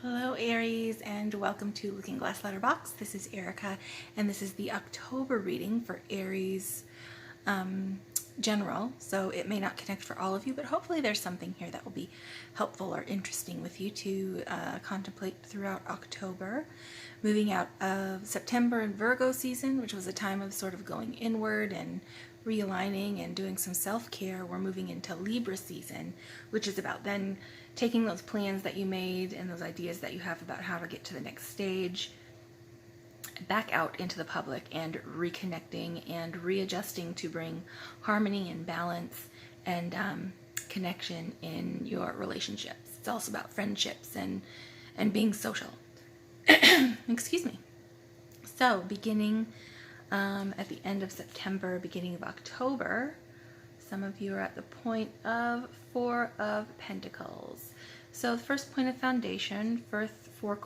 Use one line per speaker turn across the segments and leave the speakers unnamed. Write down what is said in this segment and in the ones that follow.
Hello Aries, and welcome to Looking Glass Letterbox. This is Erica, and this is the October reading for Aries general. So it may not connect for all of you, but hopefully there's something here that will be helpful or interesting with you to contemplate throughout October. Moving out of September and Virgo season, which was a time of sort of going inward and realigning and doing some self-care, we're moving into Libra season, which is about then taking those plans that you made and those ideas that you have about how to get to the next stage back out into the public and reconnecting and readjusting to bring harmony and balance and connection in your relationships. It's also about friendships and being social. Excuse me. So beginning at the end of September, beginning of October, some of you are at the point of Four of Pentacles. So the first point of foundation, first four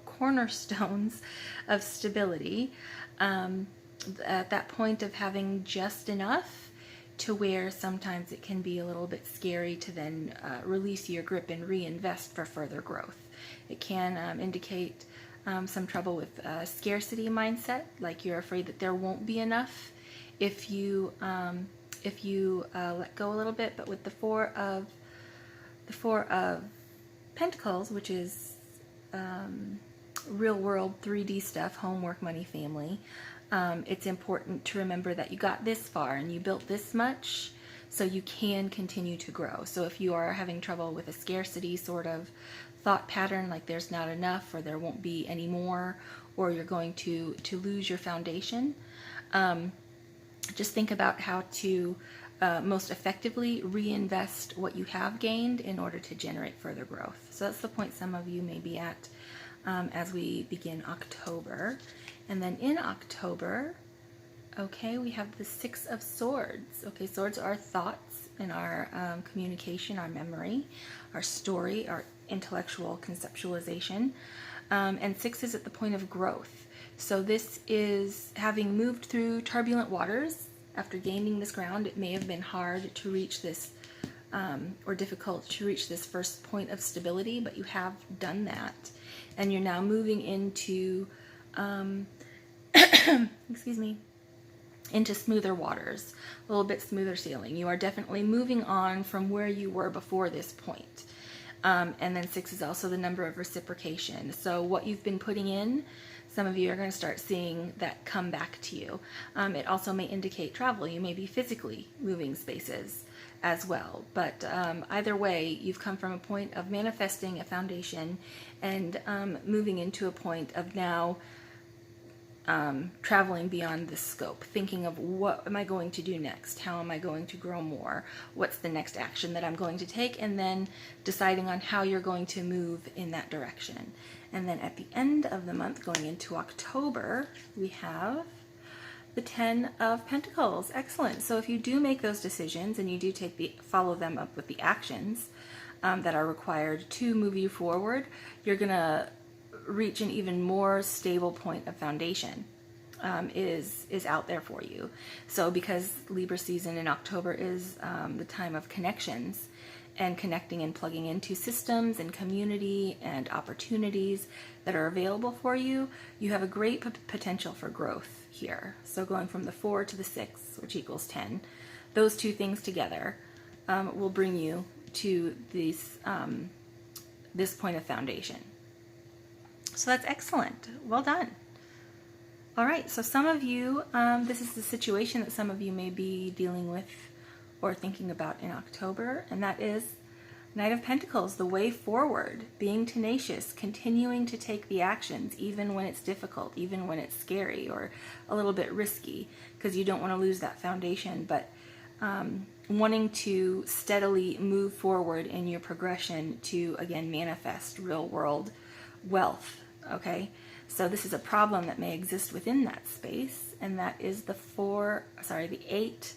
cornerstones of stability, at that point of having just enough to where sometimes it can be a little bit scary to then release your grip and reinvest for further growth. It can indicate some trouble with scarcity mindset, like you're afraid that there won't be enough if you let go a little bit. But with the Four of Pentacles, which is real world 3D stuff, homework, money, family, it's important to remember that you got this far and you built this much, so you can continue to grow. So if you are having trouble with a scarcity sort of thought pattern, like there's not enough or there won't be any more, or you're going to lose your foundation, just think about how to most effectively reinvest what you have gained in order to generate further growth. So that's the point some of you may be at as we begin October. And then in October, okay, we have the Six of Swords. Okay, swords are our thoughts and our communication, our memory, our story, our intellectual conceptualization. And six is at the point of growth. So this is having moved through turbulent waters. After gaining this ground, it may have been hard to reach this, or difficult to reach this first point of stability, but you have done that. And you're now moving into, excuse me, into smoother waters, a little bit smoother sailing. You are definitely moving on from where you were before this point. And then six is also the number of reciprocation. So what you've been putting in, some of you are going to start seeing that come back to you. It also may indicate travel. You may be physically moving spaces as well. But either way, you've come from a point of manifesting a foundation and moving into a point of now traveling beyond this scope, thinking of what am I going to do next? How am I going to grow more? What's the next action that I'm going to take? And then deciding on how you're going to move in that direction. And then at the end of the month, going into October, we have the Ten of Pentacles. Excellent. So if you do make those decisions and you do follow them up with the actions that are required to move you forward, you're going to reach an even more stable point of foundation is out there for you. So because Libra season in October is the time of connections and connecting and plugging into systems and community and opportunities that are available for you, you have a great potential for growth here. So going from the 4 to the 6, which equals 10, those two things together will bring you to this point of foundation. So that's excellent. Well done. All right, so some of you, this is the situation that some of you may be dealing with or thinking about in October, and that is Knight of Pentacles, the way forward, being tenacious, continuing to take the actions even when it's difficult, even when it's scary or a little bit risky, because you don't want to lose that foundation, but wanting to steadily move forward in your progression to, again, manifest real world wealth. Okay, so this is a problem that may exist within that space, and that is the Eight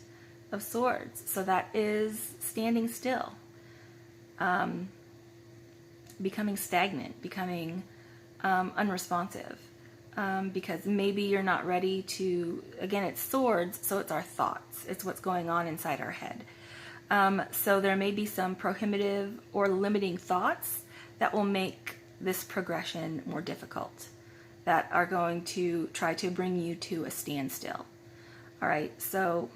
of Swords. So that is standing still, becoming stagnant, becoming unresponsive, because maybe you're not ready to, again, it's swords, so it's our thoughts. It's what's going on inside our head. So there may be some prohibitive or limiting thoughts that will make this progression more difficult, that are going to try to bring you to a standstill. All right, so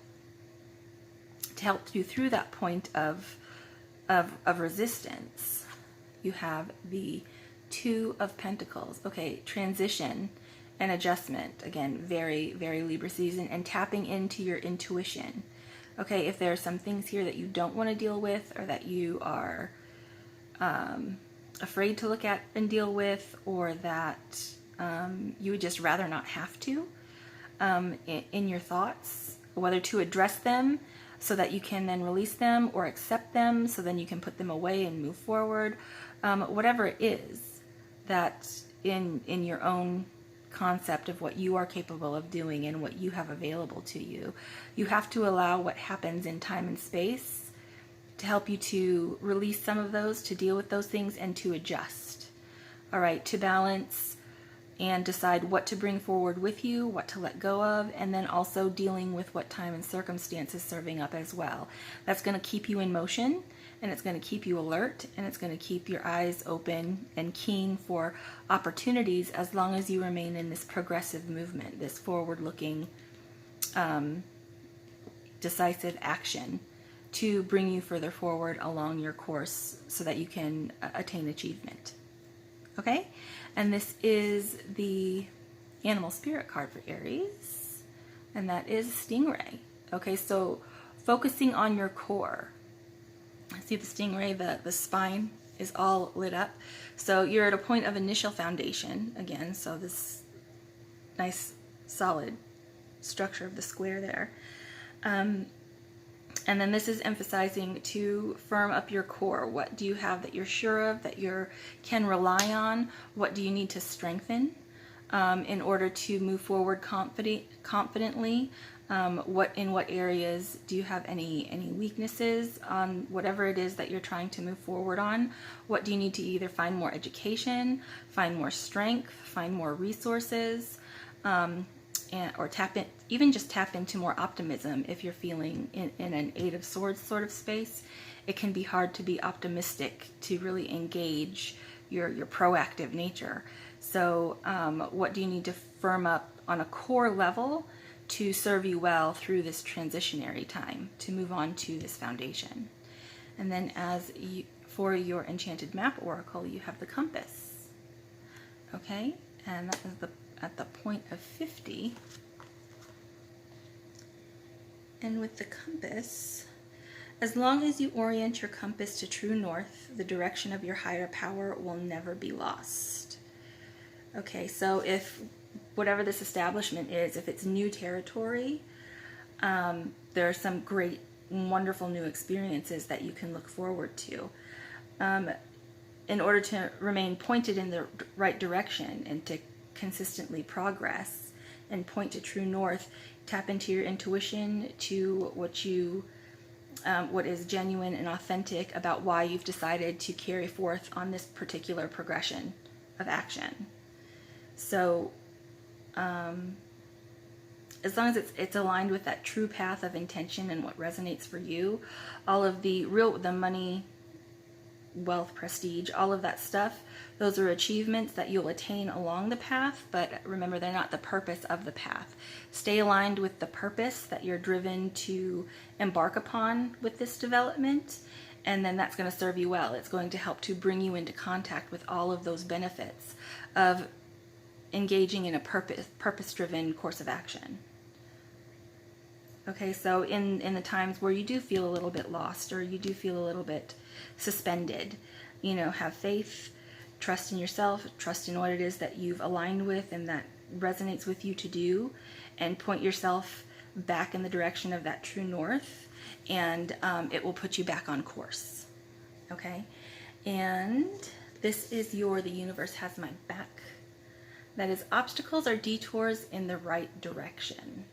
to help you through that point of resistance, you have the Two of Pentacles. Okay, transition and adjustment. Again, very, very Libra season, and tapping into your intuition. Okay, if there are some things here that you don't want to deal with, or that you are afraid to look at and deal with, or that you would just rather not have to in your thoughts, whether to address them so that you can then release them, or accept them so then you can put them away and move forward. Whatever it is that in your own concept of what you are capable of doing and what you have available to you, you have to allow what happens in time and space to help you to release some of those, to deal with those things, and to adjust. All right, to balance and decide what to bring forward with you, what to let go of, and then also dealing with what time and circumstance is serving up as well. That's going to keep you in motion, and it's going to keep you alert, and it's going to keep your eyes open and keen for opportunities, as long as you remain in this progressive movement, this forward-looking, decisive action to bring you further forward along your course so that you can attain achievement. Okay? And this is the animal spirit card for Aries, and that is Stingray. Okay, so focusing on your core. See the stingray, the spine is all lit up. So you're at a point of initial foundation again. So this nice solid structure of the square there. And then this is emphasizing to firm up your core. What do you have that you're sure of, that you can rely on? What do you need to strengthen in order to move forward confidently? In what areas do you have any weaknesses on whatever it is that you're trying to move forward on? What do you need to either find more education, find more strength, find more resources, or even just tap into more optimism if you're feeling in an Eight of Swords sort of space. It can be hard to be optimistic, to really engage your proactive nature. So what do you need to firm up on a core level to serve you well through this transitionary time to move on to this foundation? And then for your Enchanted Map Oracle, you have the compass. Okay, and that is at the point of 50. And with the compass, as long as you orient your compass to true north, the direction of your higher power will never be lost. Okay, so if whatever this establishment is, if it's new territory, there are some great, wonderful new experiences that you can look forward to. In order to remain pointed in the right direction and to consistently progress and point to true north, tap into your intuition, to what is genuine and authentic about why you've decided to carry forth on this particular progression of action. So as long as it's aligned with that true path of intention and what resonates for you, all of the money, wealth, prestige, all of that stuff, those are achievements that you'll attain along the path, but remember, they're not the purpose of the path. Stay aligned with the purpose that you're driven to embark upon with this development, and then that's going to serve you well. It's going to help to bring you into contact with all of those benefits of engaging in a purpose-driven course of action. Okay, so in the times where you do feel a little bit lost, or you do feel a little bit suspended, have faith, trust in yourself, trust in what it is that you've aligned with and that resonates with you to do, and point yourself back in the direction of that true north, and it will put you back on course. Okay, and this is the universe has my back. That is, obstacles are detours in the right direction.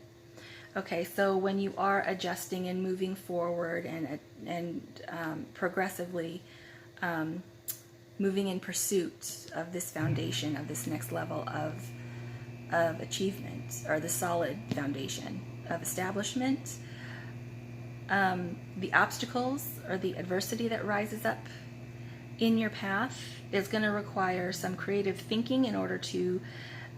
Okay, so when you are adjusting and moving forward and progressively moving in pursuit of this foundation, of this next level of achievement, or the solid foundation of establishment, the obstacles or the adversity that rises up in your path is going to require some creative thinking in order to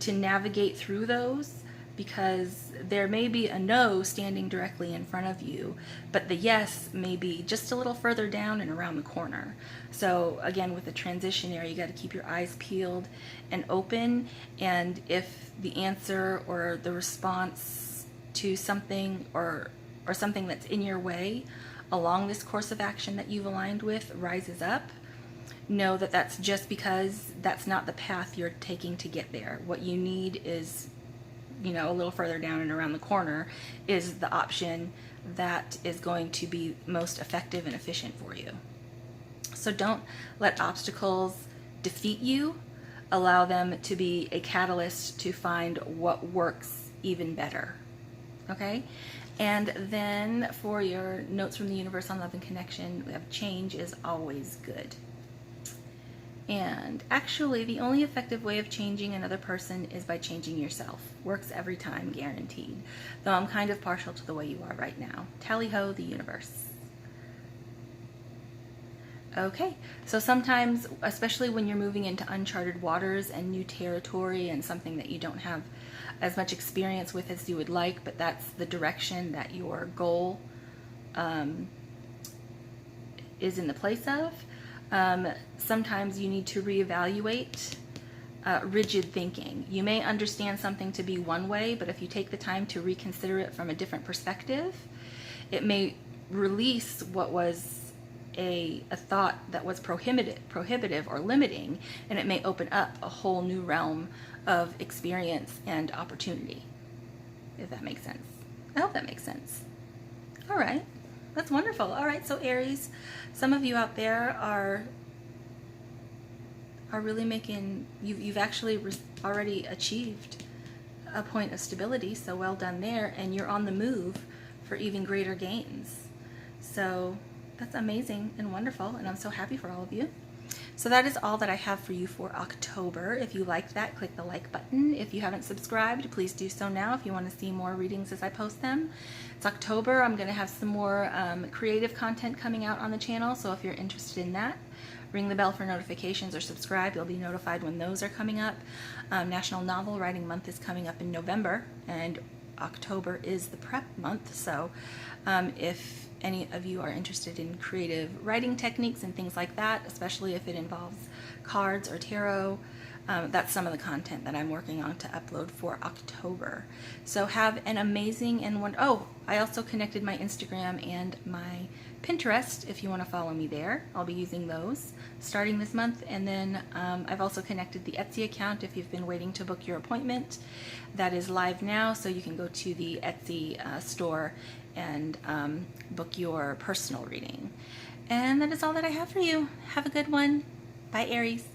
navigate through those, because there may be a no standing directly in front of you, but the yes may be just a little further down and around the corner. So again, with the transition area, you got to keep your eyes peeled and open, and if the answer or the response to something or something that's in your way along this course of action that you've aligned with rises up, know that that's just because that's not the path you're taking to get there. What you need is, you know, a little further down and around the corner is the option that is going to be most effective and efficient for you. So don't let obstacles defeat you. Allow them to be a catalyst to find what works even better. Okay? And then for your notes from the universe on love and connection, we have change is always good. And actually, the only effective way of changing another person is by changing yourself. Works every time, guaranteed. Though I'm kind of partial to the way you are right now. Tally-ho, the universe. Okay, so sometimes, especially when you're moving into uncharted waters and new territory and something that you don't have as much experience with as you would like, but that's the direction that your goal is in the place of, sometimes you need to reevaluate rigid thinking. You may understand something to be one way, but if you take the time to reconsider it from a different perspective, it may release what was a thought that was prohibitive or limiting, and it may open up a whole new realm of experience and opportunity, if that makes sense. I hope that makes sense. All right, that's wonderful. All right, so Aries, some of you out there are really making, you've actually already achieved a point of stability, so well done there, and you're on the move for even greater gains. So that's amazing and wonderful, and I'm so happy for all of you. So that is all that I have for you for October. If you liked that, click the like button. If you haven't subscribed, please do so now if you want to see more readings as I post them. It's October. I'm going to have some more creative content coming out on the channel, so if you're interested in that, ring the bell for notifications or subscribe. You'll be notified when those are coming up. National Novel Writing Month is coming up in November, and October is the prep month, so if any of you are interested in creative writing techniques and things like that, especially if it involves cards or tarot, that's some of the content that I'm working on to upload for October. So have an amazing and I also connected my Instagram and my Pinterest if you want to follow me there. I'll be using those starting this month, and then I've also connected the Etsy account if you've been waiting to book your appointment. That is live now, so you can go to the Etsy store and book your personal reading. And that is all that I have for you. Have a good one. Bye, Aries.